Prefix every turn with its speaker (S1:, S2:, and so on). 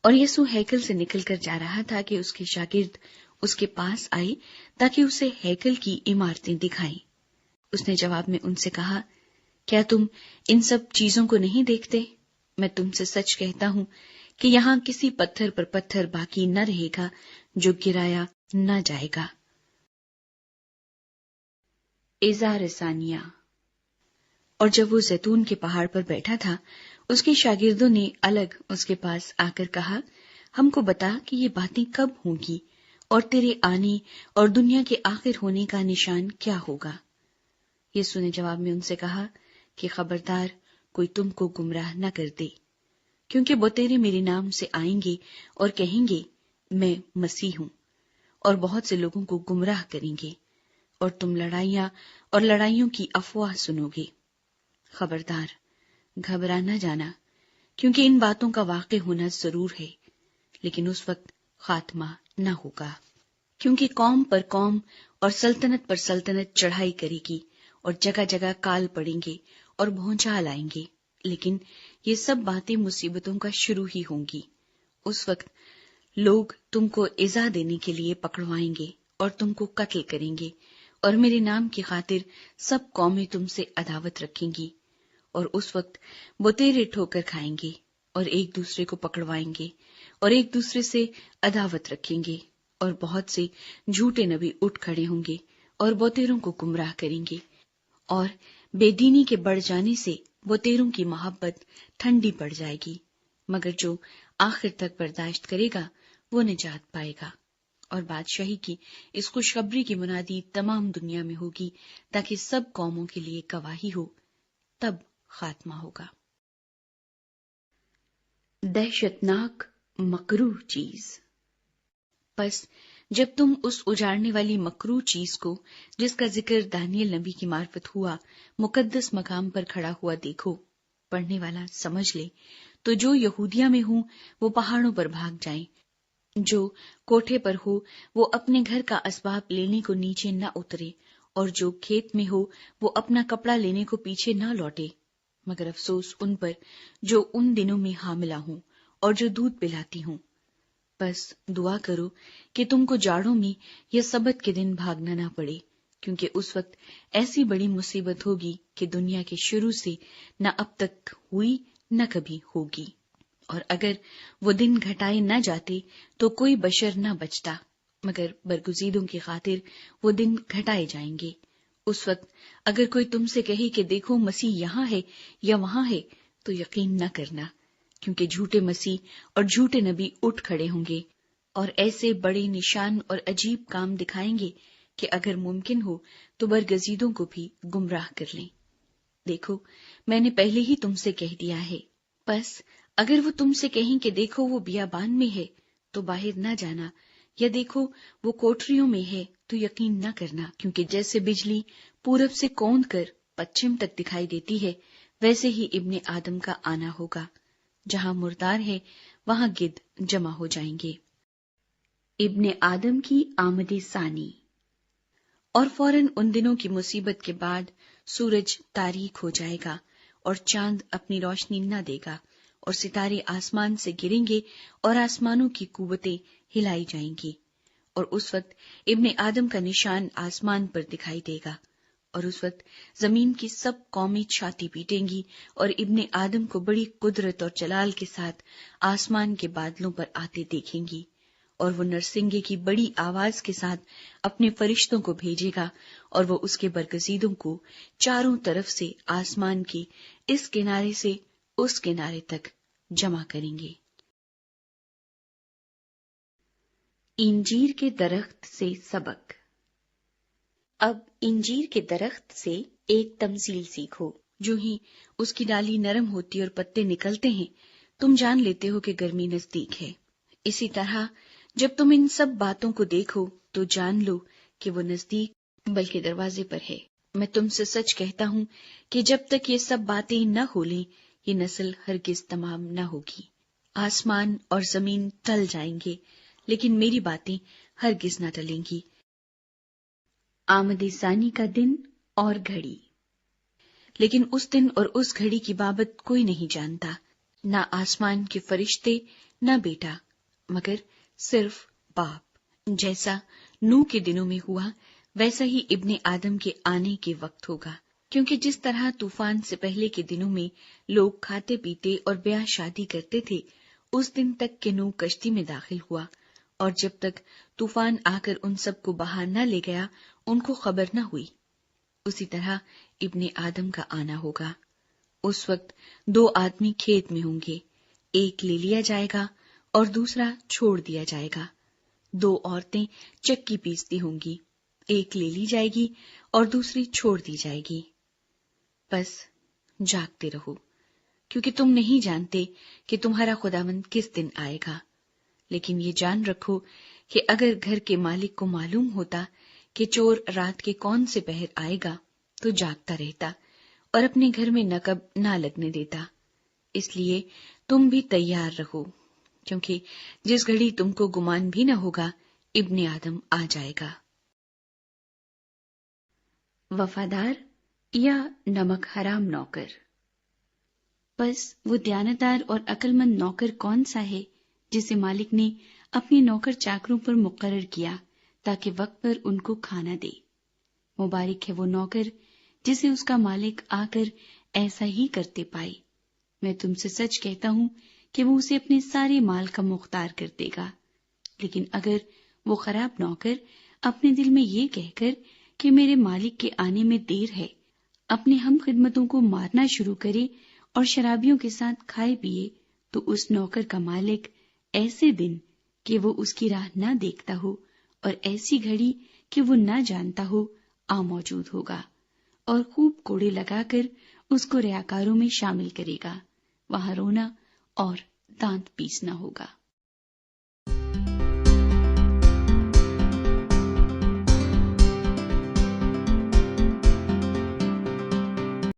S1: اور یسوع ہیکل سے نکل کر جا رہا تھا کہ اس کے شاگرد اس کے پاس آئے تاکہ اسے ہیکل کی عمارتیں دکھائیں۔ اس نے جواب میں ان سے کہا، کیا تم ان سب چیزوں کو نہیں دیکھتے؟ میں تم سے سچ کہتا ہوں کہ یہاں کسی پتھر پر پتھر باقی نہ رہے گا جو گرایا نہ جائے گا۔ اظہار ثانیہ۔ اور جب وہ زیتون کے پہاڑ پر بیٹھا تھا، اس کے شاگردوں نے الگ اس کے پاس آ کر کہا، ہم کو بتا کہ یہ باتیں کب ہوں گی اور تیرے آنے اور دنیا کے آخر ہونے کا نشان کیا ہوگا؟ یسوع نے جواب میں ان سے کہا کہ خبردار کوئی تم کو گمراہ نہ کر دے، کیونکہ بتیرے میرے نام سے آئیں گے اور کہیں گے میں مسیح ہوں، اور بہت سے لوگوں کو گمراہ کریں گے، اور تم لڑائیاں اور لڑائیوں کی افواہ سنو گے۔ خبردار، گھبرا نہ جانا، کیونکہ ان باتوں کا واقع ہونا ضرور ہے، لیکن اس وقت خاتمہ نہ ہوگا۔ کیونکہ قوم پر قوم اور سلطنت پر سلطنت چڑھائی کرے گی، اور جگہ جگہ کال پڑیں گے اور بھونچال آئیں گے، لیکن یہ سب باتیں مصیبتوں کا شروع ہی ہوں گی۔ اس وقت لوگ تم کو ایذا دینے کے لیے پکڑوائیں گے اور تم کو قتل کریں گے، اور میرے نام کی خاطر سب قومیں تم سے عداوت رکھیں گی، اور اس وقت بتیرے ٹھوکر کھائیں گے اور ایک دوسرے کو پکڑوائیں گے اور ایک دوسرے سے عداوت رکھیں گے، اور بہت سے جھوٹے نبی اٹھ کھڑے ہوں گے اور بتیروں کو گمراہ کریں گے، اور بے دینی کے بڑھ جانے سے بتیروں کی محبت ٹھنڈی پڑ جائے گی، مگر جو آخر تک برداشت کرے گا وہ نجات پائے گا۔ اور بادشاہی کی اس خوشخبری کی منادی تمام دنیا میں ہوگی تاکہ سب قوموں کے لیے گواہی ہو، تب خاتمہ ہوگا۔ دہشتناک مکروہ چیز۔ پس جب تم اس اجاڑنے والی مکروہ چیز کو، جس کا ذکر دانیل نبی کی معرفت ہوا، مقدس مقام پر کھڑا ہوا دیکھو، پڑھنے والا سمجھ لے، تو جو یہودیہ میں ہوں وہ پہاڑوں پر بھاگ جائیں، جو کوٹھے پر ہو وہ اپنے گھر کا اسباب لینے کو نیچے نہ اترے، اور جو کھیت میں ہو وہ اپنا کپڑا لینے کو پیچھے نہ لوٹے، مگر افسوس ان پر جو ان دنوں میں حاملہ ہوں اور جو دودھ پلاتی ہوں۔ بس دعا کرو کہ تم کو جاڑوں میں یا سبت کے دن بھاگنا نہ پڑے، کیونکہ اس وقت ایسی بڑی مصیبت ہوگی کہ دنیا کے شروع سے نہ اب تک ہوئی نہ کبھی ہوگی۔ اور اگر وہ دن گھٹائے نہ جاتے تو کوئی بشر نہ بچتا، مگر برگزیدوں کی خاطر وہ دن گھٹائے جائیں گے۔ اس وقت اگر کوئی تم سے کہے کہ دیکھو مسیح یہاں ہے یا وہاں ہے، تو یقین نہ کرنا، کیونکہ جھوٹے مسیح اور جھوٹے نبی اٹھ کھڑے ہوں گے اور ایسے بڑے نشان اور عجیب کام دکھائیں گے کہ اگر ممکن ہو تو برگزیدوں کو بھی گمراہ کر لیں۔ دیکھو، میں نے پہلے ہی تم سے کہہ دیا ہے۔ بس اگر وہ تم سے کہیں کہ دیکھو وہ بیابان میں ہے تو باہر نہ جانا، یا دیکھو وہ کوٹریوں میں ہے تو یقین نہ کرنا، کیونکہ جیسے بجلی پورب سے کوند کر پچھم تک دکھائی دیتی ہے، ویسے ہی ابن آدم کا آنا ہوگا۔ جہاں مردار ہے وہاں گدھ جمع ہو جائیں گے۔ ابن آدم کی آمد ثانی۔ اور فوراً ان دنوں کی مصیبت کے بعد سورج تاریک ہو جائے گا اور چاند اپنی روشنی نہ دے گا، اور ستارے آسمان سے گریں گے اور آسمانوں کی قوتیں ہلائی جائیں گی، اور اس وقت ابن آدم کا نشان آسمان پر دکھائی دے گا، اور اس وقت زمین کی سب قومیں چھاتی پیٹیں گی اور ابن آدم کو بڑی قدرت اور جلال کے ساتھ آسمان کے بادلوں پر آتے دیکھیں گی، اور وہ نرسنگے کی بڑی آواز کے ساتھ اپنے فرشتوں کو بھیجے گا، اور وہ اس کے برگزیدوں کو چاروں طرف سے آسمان کے اس کنارے سے اس کنارے تک جمع کریں گے۔ انجیر کے درخت سے سبق۔ اب انجیر کے درخت سے ایک تمثیل سیکھو۔ جو ہی اس کی ڈالی نرم ہوتی اور پتے نکلتے ہیں، تم جان لیتے ہو کہ گرمی نزدیک ہے۔ اسی طرح جب تم ان سب باتوں کو دیکھو تو جان لو کہ وہ نزدیک بلکہ دروازے پر ہے۔ میں تم سے سچ کہتا ہوں کہ جب تک یہ سب باتیں نہ ہو لیں، یہ نسل ہرگز تمام نہ ہوگی۔ آسمان اور زمین ٹل جائیں گے، لیکن میری باتیں ہرگز نہ ٹلیں گی۔ آمد ثانی کا دن اور گھڑی۔ لیکن اس دن اور اس گھڑی کی بابت کوئی نہیں جانتا، نہ آسمان کے فرشتے، نہ بیٹا، مگر صرف باپ۔ جیسا نوح کے دنوں میں ہوا ویسا ہی ابن آدم کے آنے کے وقت ہوگا، کیونکہ جس طرح طوفان سے پہلے کے دنوں میں لوگ کھاتے پیتے اور بیاہ شادی کرتے تھے، اس دن تک کہ نوح کشتی میں داخل ہوا، اور جب تک طوفان آ کر ان سب کو بہا نہ لے گیا ان کو خبر نہ ہوئی، اسی طرح ابن آدم کا آنا ہوگا۔ اس وقت 2 آدمی کھیت میں ہوں گے، ایک لے لیا جائے گا اور دوسرا چھوڑ دیا جائے گا۔ 2 عورتیں چکی پیستی ہوں گی، ایک لے لی جائے گی اور دوسری چھوڑ دی جائے گی۔ بس جاگتے رہو، کیونکہ تم نہیں جانتے کہ تمہارا خداوند کس دن آئے گا۔ لیکن یہ جان رکھو کہ اگر گھر کے مالک کو معلوم ہوتا کہ چور رات کے کون سے پہر آئے گا تو جاگتا رہتا اور اپنے گھر میں نقب نہ لگنے دیتا۔ اس لیے تم بھی تیار رہو، کیونکہ جس گھڑی تم کو گمان بھی نہ ہوگا ابن آدم آ جائے گا۔ وفادار یا نمک حرام نوکر؟ بس وہ دیانتدار اور عقل مند نوکر کون سا ہے جسے مالک نے اپنے نوکر چاکروں پر مقرر کیا تاکہ وقت پر ان کو کھانا دے۔ مبارک ہے وہ نوکر جسے اس کا مالک آ کر ایسا ہی کرتے پائے۔ میں تم سے سچ کہتا ہوں کہ وہ اسے اپنے سارے مال کا مختار کر دے گا۔ لیکن اگر وہ خراب نوکر اپنے دل میں یہ کہہ کر کہ میرے مالک کے آنے میں دیر ہے، اپنے ہم خدمتوں کو مارنا شروع کرے اور شرابیوں کے ساتھ کھائے پیے، تو اس نوکر کا مالک ایسے دن کہ وہ اس کی راہ نہ دیکھتا ہو اور ایسی گھڑی کہ وہ نہ جانتا ہو آ موجود ہوگا، اور خوب کوڑے لگا کر اس کو ریاکاروں میں شامل کرے گا، وہاں رونا اور دانت پیسنا ہوگا۔